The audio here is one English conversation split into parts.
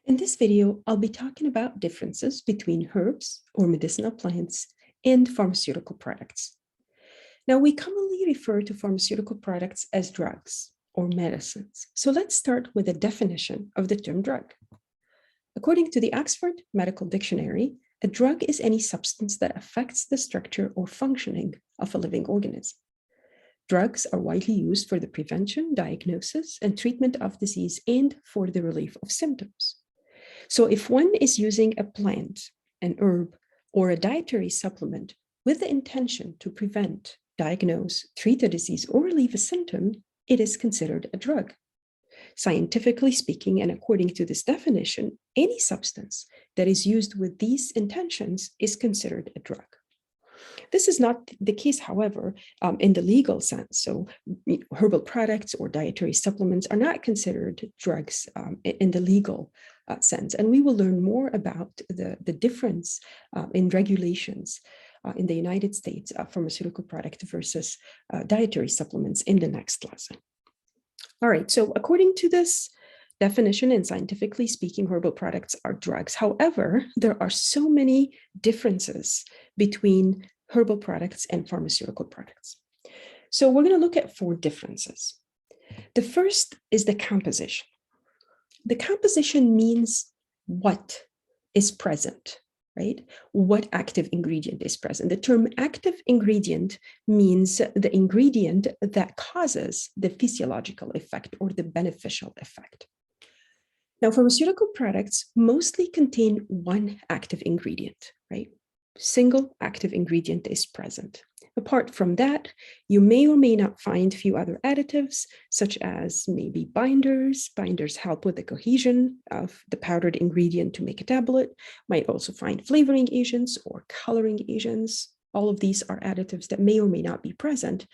In this video, I'll be talking about differences between herbs or medicinal plants and pharmaceutical products. Now, we commonly refer to pharmaceutical products as drugs or medicines. So let's start with a definition of the term drug. According to the Oxford Medical Dictionary, a drug is any substance that affects the structure or functioning of a living organism. Drugs are widely used for the prevention, diagnosis, and treatment of disease and for the relief of symptoms. So if one is using a plant, an herb, or a dietary supplement with the intention to prevent, diagnose, treat a disease, or relieve a symptom, it is considered a drug. Scientifically speaking, and according to this definition, any substance that is used with these intentions is considered a drug. This is not the case, however, in the legal sense. So herbal products or dietary supplements are not considered drugs in the legal sense. And we will learn more about the difference in regulations in the United States of pharmaceutical product versus dietary supplements in the next lesson. All right, so according to this definition and scientifically speaking, herbal products are drugs. However, there are so many differences between herbal products and pharmaceutical products. So we're going to look at 4 differences. The first is the composition. The composition means what is present, right? What active ingredient is present. The term active ingredient means the ingredient that causes the physiological effect or the beneficial effect. Now, pharmaceutical products mostly contain one active ingredient, right? Single active ingredient is present. Apart from that, you may or may not find a few other additives, such as maybe binders. Binders help with the cohesion of the powdered ingredient to make a tablet. Might also find flavoring agents or coloring agents. All of these are additives that may or may not be present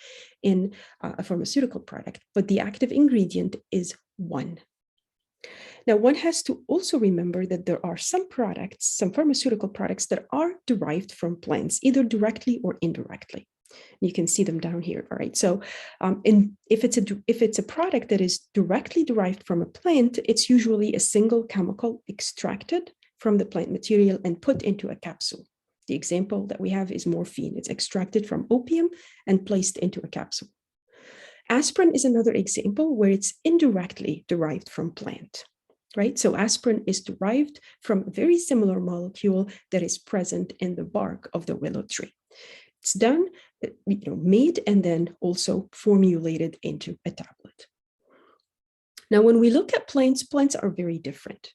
in a pharmaceutical product, but the active ingredient is one. Now, one has to also remember that there are some products, some pharmaceutical products that are derived from plants, either directly or indirectly. You can see them down here, all right? So if it's a product that is directly derived from a plant, it's usually a single chemical extracted from the plant material and put into a capsule. The example that we have is morphine. It's extracted from opium and placed into a capsule. Aspirin is another example where it's indirectly derived from plant. Right? So aspirin is derived from a very similar molecule that is present in the bark of the willow tree. It's done, made and then also formulated into a tablet. Now, when we look at plants, plants are very different.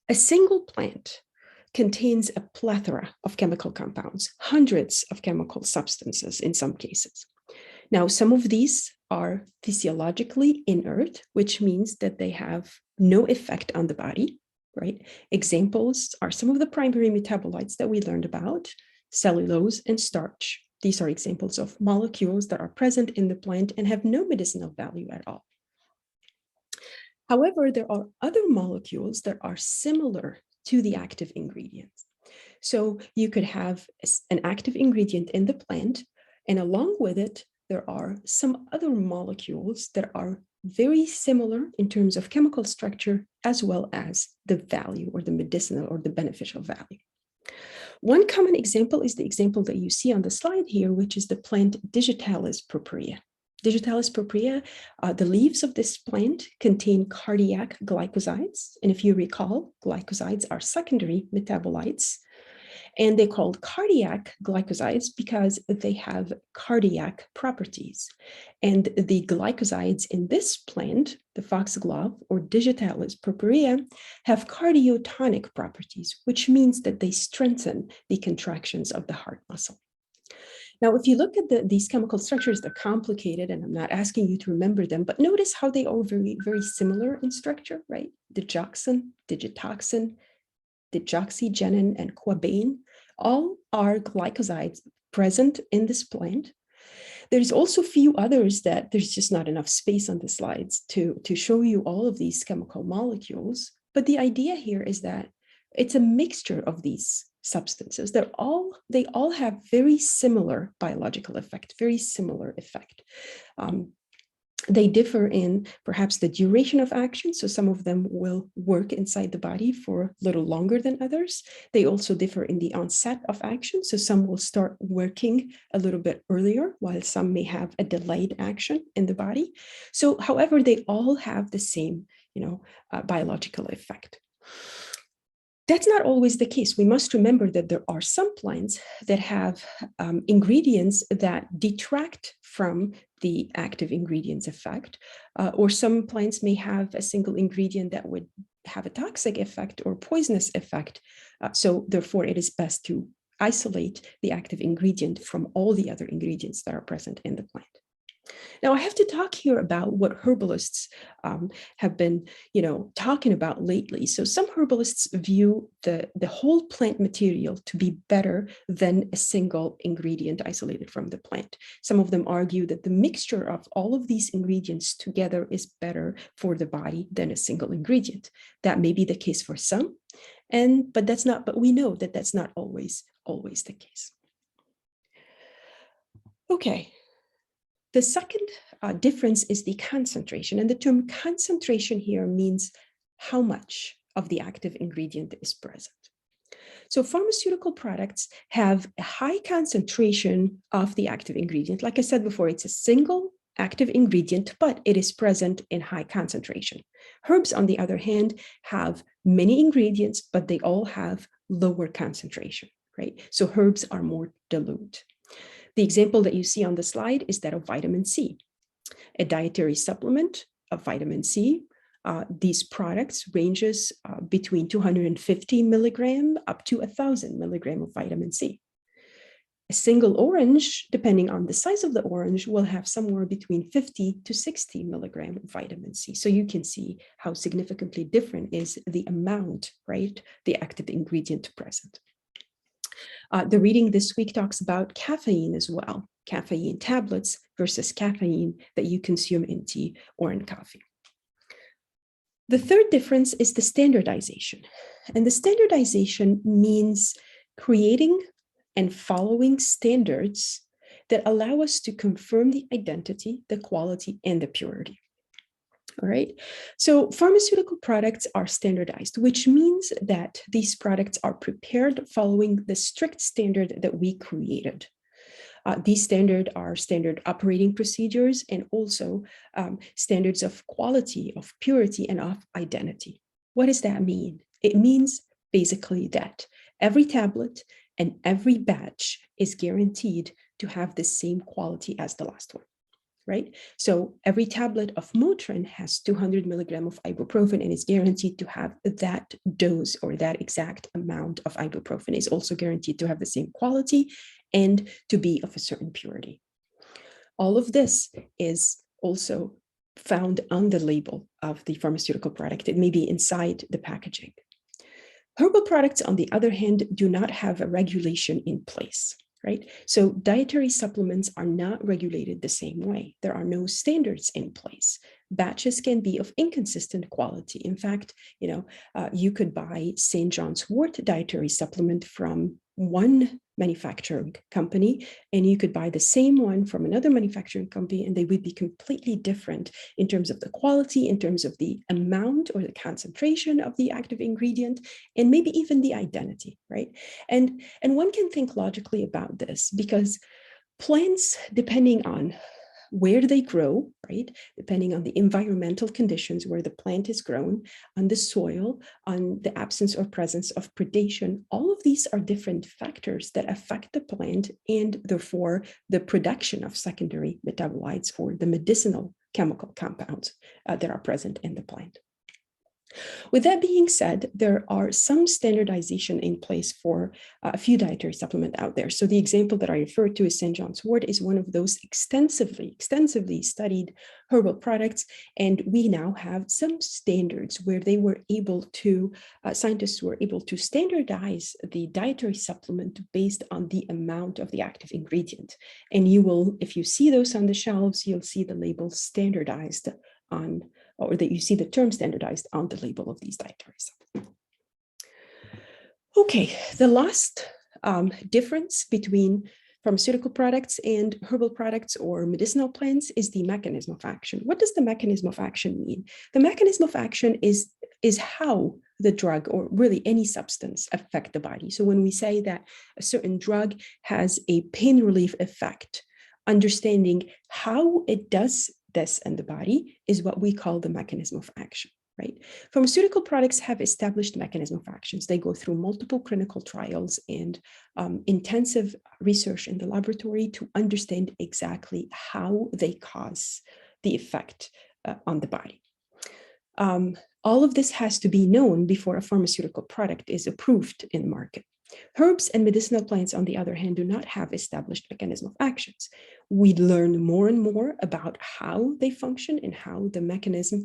A single plant contains a plethora of chemical compounds, hundreds of chemical substances in some cases. Now, some of these are physiologically inert, which means that they have no effect on the body, right? Examples are some of the primary metabolites that we learned about, cellulose and starch. These are examples of molecules that are present in the plant and have no medicinal value at all. However, there are other molecules that are similar to the active ingredients. So you could have an active ingredient in the plant, and along with it, there are some other molecules that are very similar in terms of chemical structure, as well as the value or the medicinal or the beneficial value. One common example is the example that you see on the slide here, which is the plant Digitalis purpurea. Digitalis purpurea, the leaves of this plant contain cardiac glycosides. And if you recall, glycosides are secondary metabolites. And they're called cardiac glycosides because they have cardiac properties. And the glycosides in this plant, the foxglove or Digitalis purpurea, have cardiotonic properties, which means that they strengthen the contractions of the heart muscle. Now, if you look at these chemical structures, they're complicated, and I'm not asking you to remember them, but notice how they are very, very similar in structure, right? Digoxin, digitoxin, digoxygenin, and quabain, all are glycosides present in this plant. There's also a few others that there's just not enough space on the slides to show you all of these chemical molecules. But the idea here is that it's a mixture of these substances. They all have very similar biological effect, very similar effect. They differ in perhaps the duration of action. So some of them will work inside the body for a little longer than others. They also differ in the onset of action. So some will start working a little bit earlier, while some may have a delayed action in the body. So, however, they all have the same, biological effect. That's not always the case. We must remember that there are some plants that have ingredients that detract from the active ingredient's effect, or some plants may have a single ingredient that would have a toxic effect or poisonous effect. So therefore, it is best to isolate the active ingredient from all the other ingredients that are present in the plant. Now, I have to talk here about what herbalists have been, talking about lately. So some herbalists view the whole plant material to be better than a single ingredient isolated from the plant. Some of them argue that the mixture of all of these ingredients together is better for the body than a single ingredient. That may be the case for some, but we know that that's not always the case. Okay. The second difference is the concentration, and the term concentration here means how much of the active ingredient is present. So pharmaceutical products have a high concentration of the active ingredient. Like I said before, it's a single active ingredient, but it is present in high concentration. Herbs, on the other hand, have many ingredients, but they all have lower concentration, right? So herbs are more dilute. The example that you see on the slide is that of vitamin C, a dietary supplement of vitamin C. These products ranges between 250 milligram up to 1,000 milligram of vitamin C. A single orange, depending on the size of the orange, will have somewhere between 50 to 60 milligram of vitamin C. So you can see how significantly different is the amount, right? The active ingredient present. The reading this week talks about caffeine as well, caffeine tablets versus caffeine that you consume in tea or in coffee. The third difference is the standardization. And the standardization means creating and following standards that allow us to confirm the identity, the quality, and the purity. All right. So pharmaceutical products are standardized, which means that these products are prepared following the strict standard that we created. These standards are standard operating procedures and also standards of quality, of purity, and of identity. What does that mean? It means basically that every tablet and every batch is guaranteed to have the same quality as the last one. Right? So every tablet of Motrin has 200 milligram of ibuprofen and is guaranteed to have that dose or that exact amount of ibuprofen. Is also guaranteed to have the same quality and to be of a certain purity. All of this is also found on the label of the pharmaceutical product. It may be inside the packaging. Herbal products, on the other hand, do not have a regulation in place. Right? So dietary supplements are not regulated the same way. There are no standards in place. Batches can be of inconsistent quality. In fact, you could buy St. John's wort dietary supplement from one manufacturing company, and you could buy the same one from another manufacturing company, and they would be completely different in terms of the quality, in terms of the amount or the concentration of the active ingredient, and maybe even the identity, right? And one can think logically about this because plants, depending on where they grow, right? Depending on the environmental conditions where the plant is grown, on the soil, on the absence or presence of predation, all of these are different factors that affect the plant and therefore the production of secondary metabolites or the medicinal chemical compounds that are present in the plant. With that being said, there are some standardization in place for a few dietary supplements out there. So the example that I referred to is St. John's wort is one of those extensively studied herbal products. And we now have some standards where they were able to, scientists were able to standardize the dietary supplement based on the amount of the active ingredient. And you will, if you see those on the shelves, you'll see the label standardized on, or that you see the term standardized on the label of these dietary supplements. Okay, the last difference between pharmaceutical products and herbal products or medicinal plants is the mechanism of action. What does the mechanism of action mean? The mechanism of action is how the drug or really any substance affect the body. So when we say that a certain drug has a pain relief effect, understanding how it does this in the body is what we call the mechanism of action. Right? Pharmaceutical products have established mechanism of actions. They go through multiple clinical trials and intensive research in the laboratory to understand exactly how they cause the effect on the body. All of this has to be known before a pharmaceutical product is approved in the market. Herbs and medicinal plants, on the other hand, do not have established mechanism of actions. We learn more and more about how they function and how the mechanism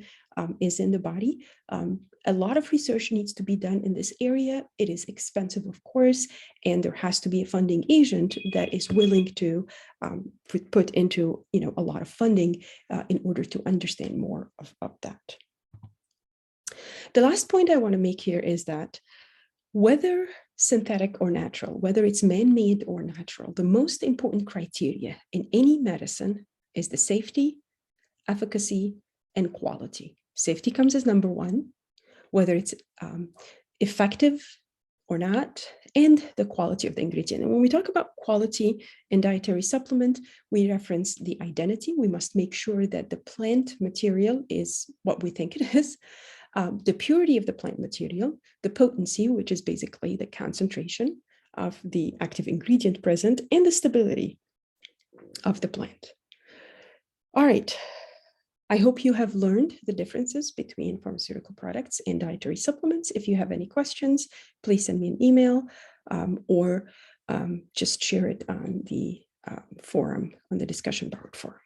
is in the body. A lot of research needs to be done in this area. It is expensive, of course, and there has to be a funding agent that is willing to put into a lot of funding in order to understand more of that. The last point I want to make here is that whether synthetic or natural, whether it's man-made or natural, the most important criteria in any medicine is the safety, efficacy, and quality. Safety comes as number one, whether it's effective or not, and the quality of the ingredient. And when we talk about quality in dietary supplement, we reference the identity. We must make sure that the plant material is what we think it is. The purity of the plant material, the potency, which is basically the concentration of the active ingredient present, and the stability of the plant. All right. I hope you have learned the differences between pharmaceutical products and dietary supplements. If you have any questions, please send me an email or just share it on the forum, on the discussion board forum.